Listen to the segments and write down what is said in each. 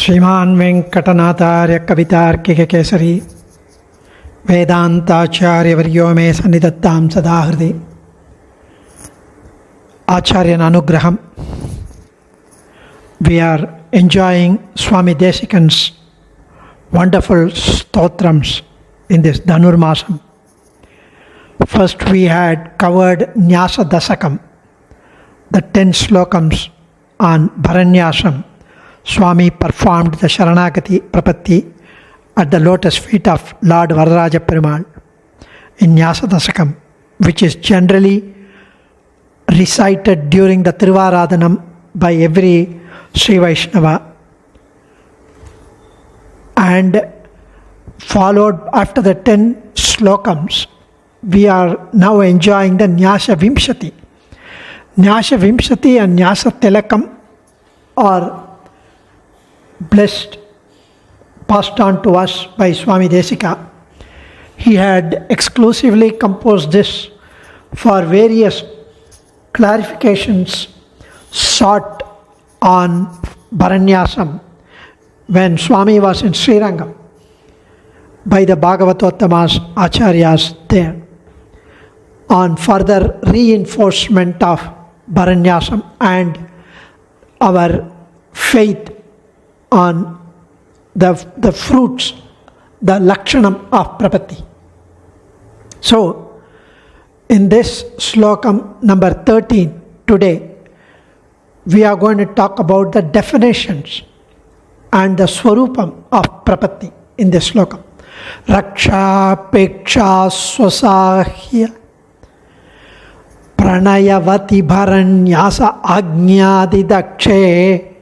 श्रीमान वेंकटनाथार्य कवितार्किक केसरी वेदांताचार्य वर्यो मे सन्निधत्तां सदा हृदि आचार्यन अनुग्रहम. We are enjoying Swami Desikan's wonderful stotrams in this DHANUR MAASAM. First we had covered Nyasa Dasakam, the 10 slokams on Bharanyasam. Swami performed the Sharanagati Prapatti at the lotus feet of Lord Vararaja Perumal in Nyasa Dasakam, which is generally recited during the Tiruvaradhanam by every Sri Vaishnava, and followed after the 10 slokams. We are now enjoying the Nyasa Vimsathi. Nyasa Vimsathi and Nyasa Tilakam are blessed, passed on to us by Swami Desika. He had exclusively composed this for various clarifications sought on Bharanyasam when Swami was in Srirangam by the Bhagavatottamas Acharyas there, on further reinforcement of Bharanyasam and our faith on the fruits, the Lakshanam of Prapatti. So, in this slokam number 13 today, we are going to talk about the definitions and the swarupam of Prapatti in this slokam. Raksha Peksha Swasahya Pranayavati Bharanyasa Agnyadi Dakshe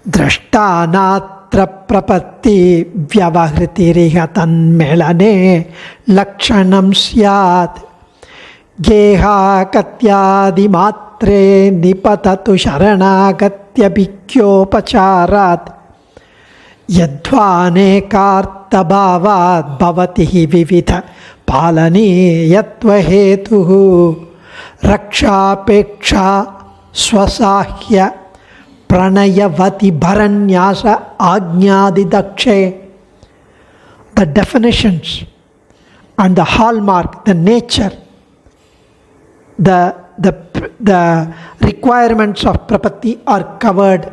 Drashtanatra Prapatti Vyavahriti Tanmelane Lakshanam Syat Geha Katyadi Matre Nipatatu Sharanagatya Bhikyopacharat Yadvane Kartabhavad Bhavatihi Vivitha Palani Yatva Hetuhu Raksha Peksha Swasahya Pranayavati Bharanyasa Agnyadi Dakshe. The definitions and the hallmark, the nature, the requirements of Prapatti are covered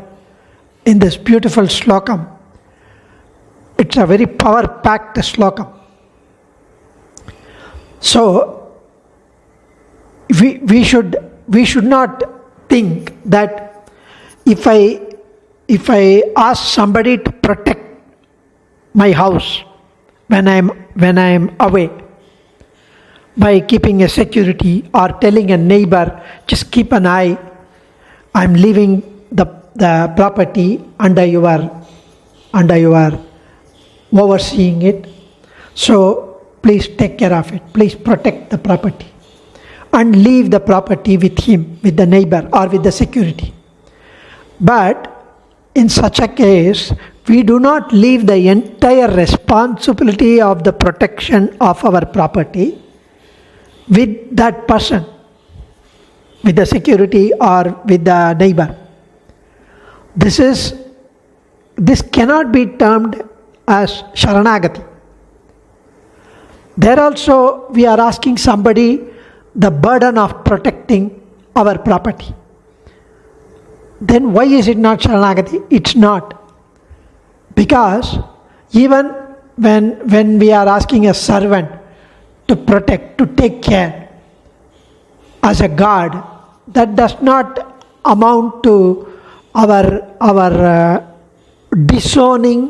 in this beautiful slokam. It's a very power-packed slokam. So we should not think that if I ask somebody to protect my house when I'm away by keeping a security or telling a neighbor, just keep an eye, I'm leaving the property under your overseeing it, so please take care of it, please protect the property, and leave the property with him, with the neighbor or with the security. But in such a case, we do not leave the entire responsibility of the protection of our property with that person, with the security or with the neighbor. This cannot be termed as Sharanagati. There also we are asking somebody the burden of protecting our property. Then why is it not Sharanagati? It's not. Because even when we are asking a servant to protect, to take care as a guard, that does not amount to our disowning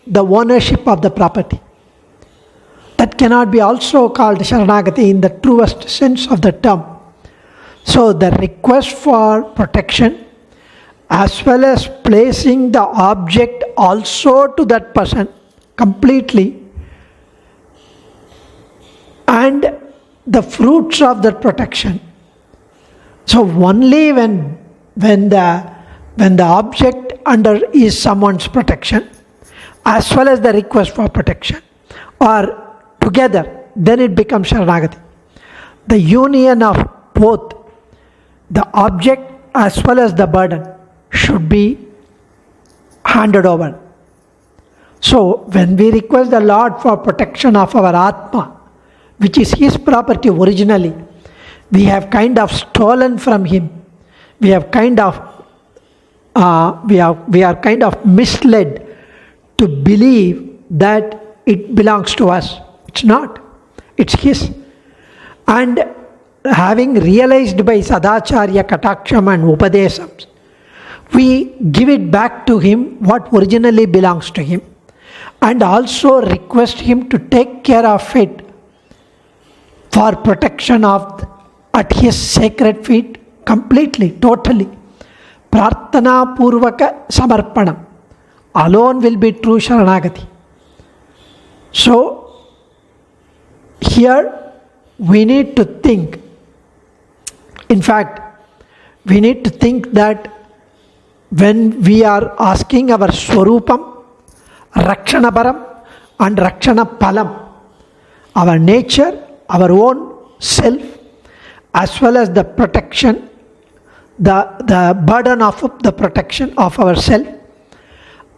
the ownership of the property. That cannot be also called Sharanagati in the truest sense of the term. So the request for protection as well as placing the object also to that person completely, and the fruits of that protection. So only when the object under is someone's protection as well as the request for protection are together, then it becomes Sharanagati. The union of both the object as well as the burden should be handed over So, when we request the Lord for protection of our Atma, which is His property originally, we have kind of stolen from Him. We have kind of, we are kind of misled to believe that it belongs to us. It's not. It's His. And having realized by Sadacharya Kataksham and Upadesams, we give it back to Him what originally belongs to Him, and also request Him to take care of it for protection of at His sacred feet completely, totally. Prarthana Purvaka Samarpanam alone will be true Sharanagati. So, here we need to think. In fact, we need to think that when we are asking our Swarupam, Rakshana Param and Rakshana Palam, our nature, our own self, as well as the protection, the burden of the protection of ourself,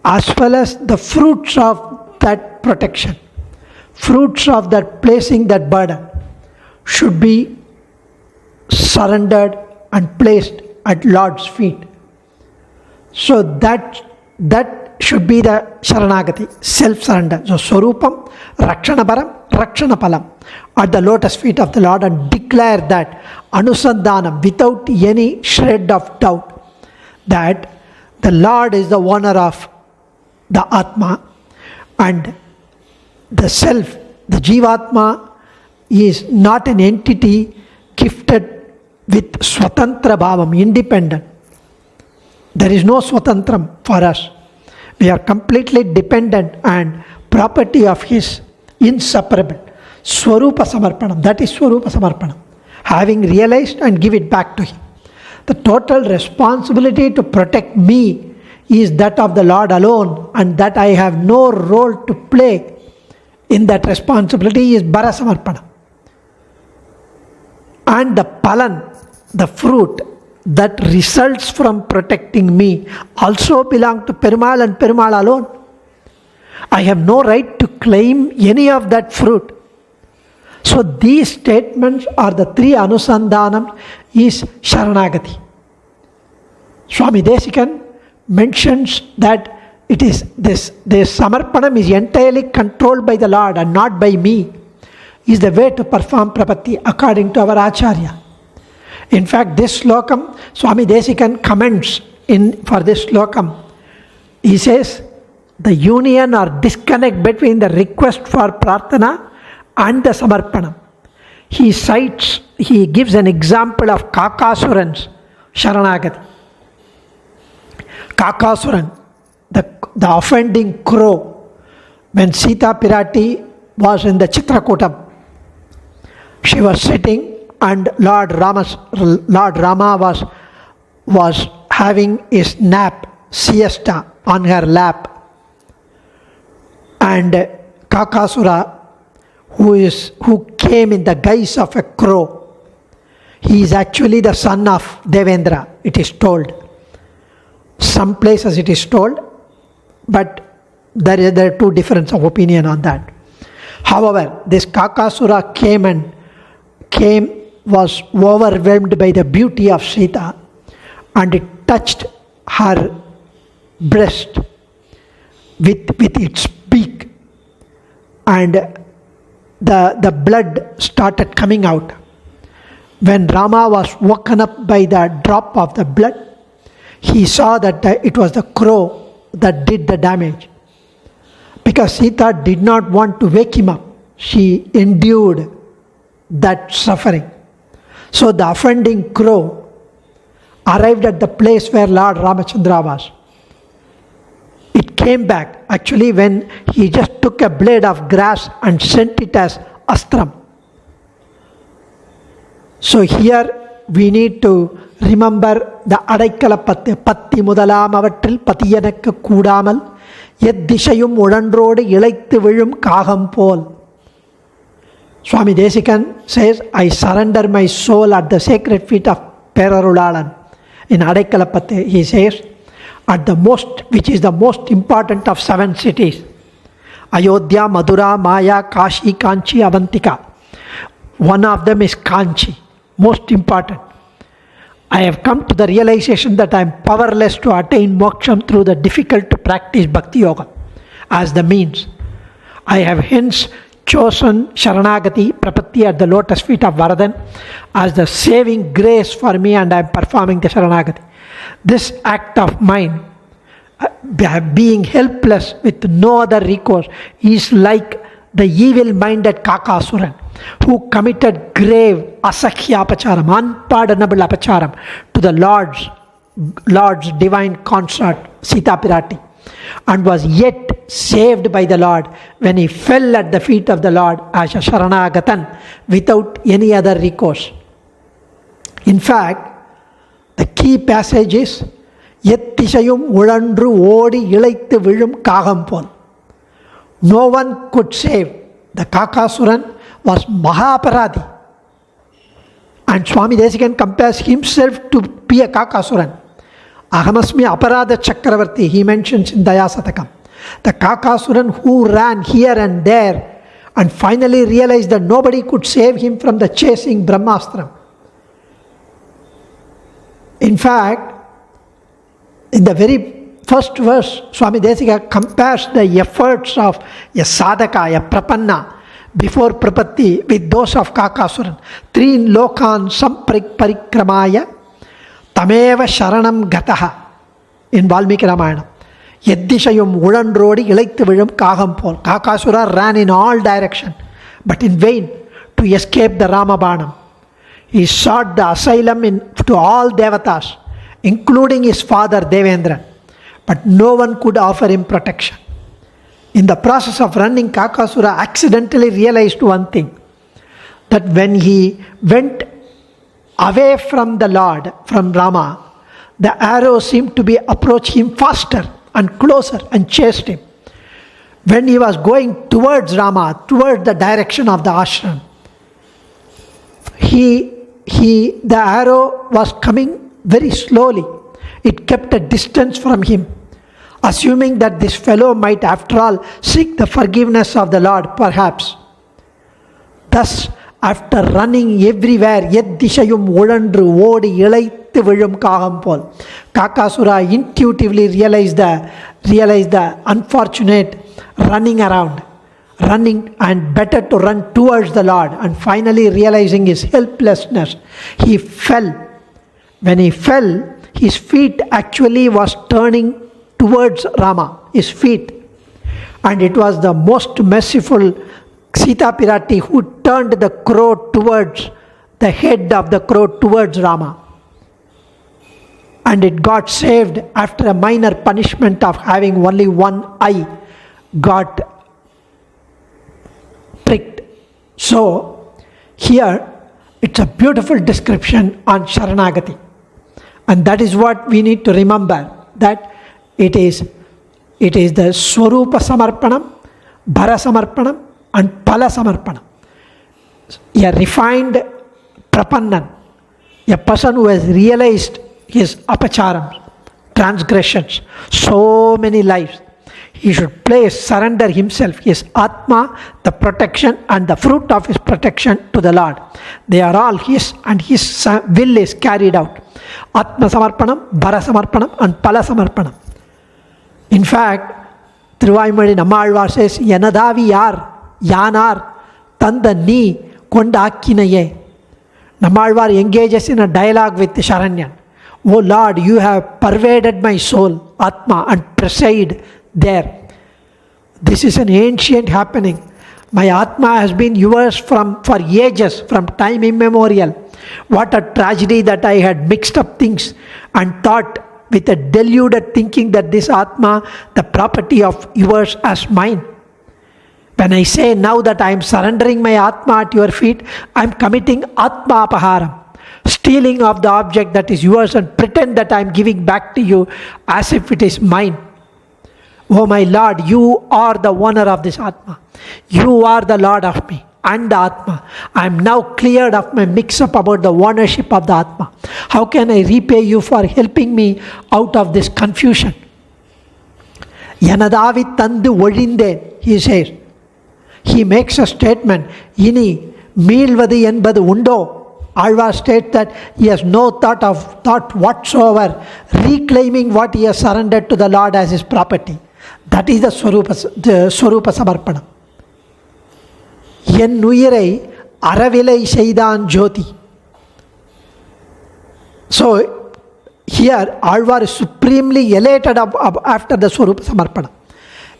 as well as the fruits of that protection, fruits of that placing that burden, should be surrendered and placed at Lord's feet. So that should be the Sharanagati, self-surrender. So Swarupam, Rakshana Param, Rakshana Palam, at the lotus feet of the Lord, and declare that Anusandhanam without any shred of doubt that the Lord is the owner of the Atma, and the self, the Jivatma, is not an entity gifted with Swatantra Bhavam, independent. There is no Swatantram for us. We are completely dependent and property of His, inseparable. Swarupa Samarpanam, that is Swarupa Samarpanam. Having realized and give it back to Him. The total responsibility to protect me is that of the Lord alone, and that I have no role to play in that responsibility is Bara Samarpanam. And the Palan, the fruit that results from protecting me, also belong to Perumal and Perumal alone. I have no right to claim any of that fruit. So these statements are the three Anusandhanam is Sharanagati. Swami Desikan mentions that it is this Samarpanam is entirely controlled by the Lord and not by me, is the way to perform Prapatti according to our Acharya. In fact, this slokam, Swami Desikan comments for this slokam. He says, the union or disconnect between the request for prarthana and the samarpanam. He gives an example of Kakasuran's Sharanagati. Kakasuran, the offending crow, when Sita Pirati was in the Chitrakutam, she was sitting and Lord Rama was having his nap, siesta on her lap. And Kakasura, who came in the guise of a crow, he is actually the son of Devendra, it is told. Some places it is told, but there are two differences of opinion on that. However, this Kakasura was overwhelmed by the beauty of Sita, and it touched her breast with its beak, and the blood started coming out. When Rama was woken up by the drop of the blood, he saw that it was the crow that did the damage. Because Sita did not want to wake him up, she endured that suffering. So the offending crow arrived at the place where Lord Ramachandra was. It came back actually when he just took a blade of grass and sent it as astram. So here we need to remember the Adaikala Patti Mudalam Avatril Patiyanakka Kudamal Yed Dishayum Udandrode Ilaithu Vizhum Kagam Pol. Swami Desikan says, I surrender my soul at the sacred feet of Perarulalan. In Adaikalapatte, he says, which is the most important of 7 cities, Ayodhya, Madura, Maya, Kashi, Kanchi, Avantika. One of them is Kanchi, most important. I have come to the realization that I am powerless to attain moksham through the difficult to practice bhakti yoga as the means. I have hence chosen Sharanagati, Prapatti at the lotus feet of Varadan as the saving grace for me, and I am performing the Sharanagati. This act of mine, being helpless with no other recourse, is like the evil-minded Kakasuran who committed grave asakhya apacharam, unpardonable apacharam to the Lord's divine consort Sita Pirati, and was yet saved by the Lord when he fell at the feet of the Lord as a Sharanagatan without any other recourse. In fact, the key passage is Yettisayum Ulandru Odi Ilaithu Vizhum Kagampol. No one could save. The Kakasuran was Mahaparadi. And Swami Desikan compares himself to be a Kakasuran. Ahamasmi Aparada Chakravarti, he mentions in Dayasatakam. The Kakasuran who ran here and there and finally realized that nobody could save him from the chasing Brahmastram. In fact, in the very first verse, Swami Desika compares the efforts of a sadhaka, a prapanna, before prapatti with those of Kakasuran. Trin lokan samparikramaya tameva sharanam gataha in Valmiki Ramayana. Yeddishayum ulandrodi ilaithu vizhum kagampol. Kakasura ran in all directions, but in vain to escape the Ramabanam. He sought the asylum to all devatas, including his father Devendra, but no one could offer him protection. In the process of running, Kakasura accidentally realized one thing, that when he went away from the Lord, from Rama, the arrow seemed to be approach him faster and closer and chased him. When he was going towards Rama, towards the direction of the ashram, the arrow was coming very slowly. It kept a distance from him, assuming that this fellow might after all seek the forgiveness of the Lord, perhaps. Thus, after running everywhere, Yeddishayum Ulandru Odi Ilaithu Vizhum Kagampol, Kakasura intuitively realized the unfortunate running around, and better to run towards the Lord, and finally realizing his helplessness, he fell. When he fell, his feet actually was turning towards Rama, his feet. And it was the most merciful Sita Pirati who turned the crow towards, the head of the crow towards Rama. And it got saved after a minor punishment of having only one eye got pricked. So, here it's a beautiful description on Sharanagati. And that is what we need to remember, that it is the Swarupa Samarpanam, Bhara Samarpanam and Pala Samarpanam. A refined Prapannan, a person who has realized his apacharams, transgressions, so many lives, he should surrender himself, his Atma, the protection and the fruit of his protection to the Lord. They are all his, and his will is carried out. Atma Samarpanam, Bhara Samarpanam and Pala Samarpanam. In fact, Thiruvaimozhi Nammalvar says, Yanadavi yar, yanar, tanda ni kondakinaye. Nammalvar engages in a dialogue with Sharanyan. O Lord, you have pervaded my soul, Atma, and preside there. This is an ancient happening. My Atma has been yours for ages, from time immemorial. What a tragedy that I had mixed up things and thought with a deluded thinking that this Atma, the property of yours, as mine. When I say now that I am surrendering my Atma at your feet, I am committing Atma Apaharam, stealing of the object that is yours, and pretend that I am giving back to you as if it is mine. Oh my Lord, you are the owner of this Atma. You are the Lord of me and the Atma. I am now cleared of my mix-up about the ownership of the Atma. How can I repay you for helping me out of this confusion? Yanadavi tandu olinde. he says. He makes a statement, Ini mealvadi enbadu undo. Alvar states that he has no thought whatsoever reclaiming what he has surrendered to the Lord as his property. That is the Swarupa Samarpana. En uyirai aravilai seidan jyoti. So here Alvar is supremely elated after the Swarupa Samarpana.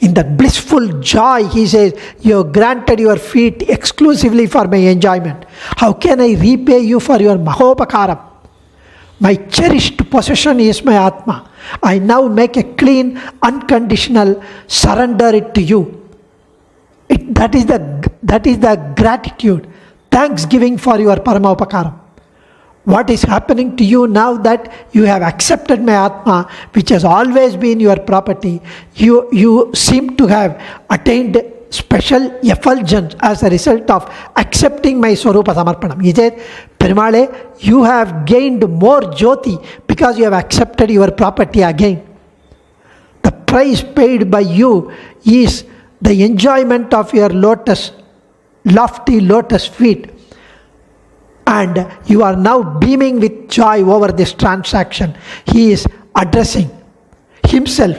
In that blissful joy, he says, you have granted your feet exclusively for my enjoyment. How can I repay you for your mahopakaram? My cherished possession is my Atma. I now make a clean, unconditional surrender it to you. That is the gratitude, thanksgiving for your paramopakaram. What is happening to you now that you have accepted my Atma, which has always been your property, you seem to have attained special effulgence as a result of accepting my Swarupa Samarpanam. He said, Perimale, you have gained more Jyoti because you have accepted your property again. The price paid by you is the enjoyment of your lofty lotus feet. And you are now beaming with joy over this transaction. He is addressing himself.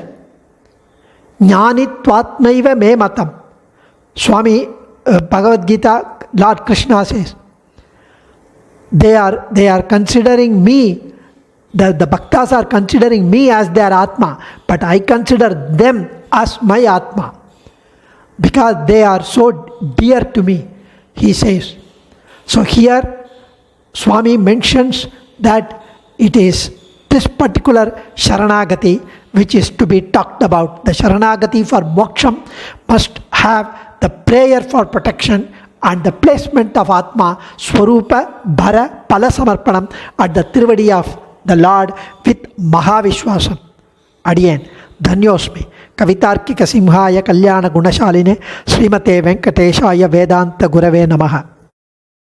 Jnanitvatmaiva me matam. Swami Bhagavad Gita, Lord Krishna says, they are considering me, the Bhaktas are considering me as their Atma, but I consider them as my Atma because they are so dear to me, he says. So here Swami mentions that it is this particular Sharanagati which is to be talked about. The Sharanagati for Moksham must have the prayer for protection and the placement of Atma, Swarupa, Bhara, Pala Samarpanam at the Trivadi of the Lord with Mahavishwasam. Adiyan, Dhanyosmi. Kavitarkika Simhaya Kalyana Gunashaline Srimate Venkateshaya Vedanta Gurave Namaha.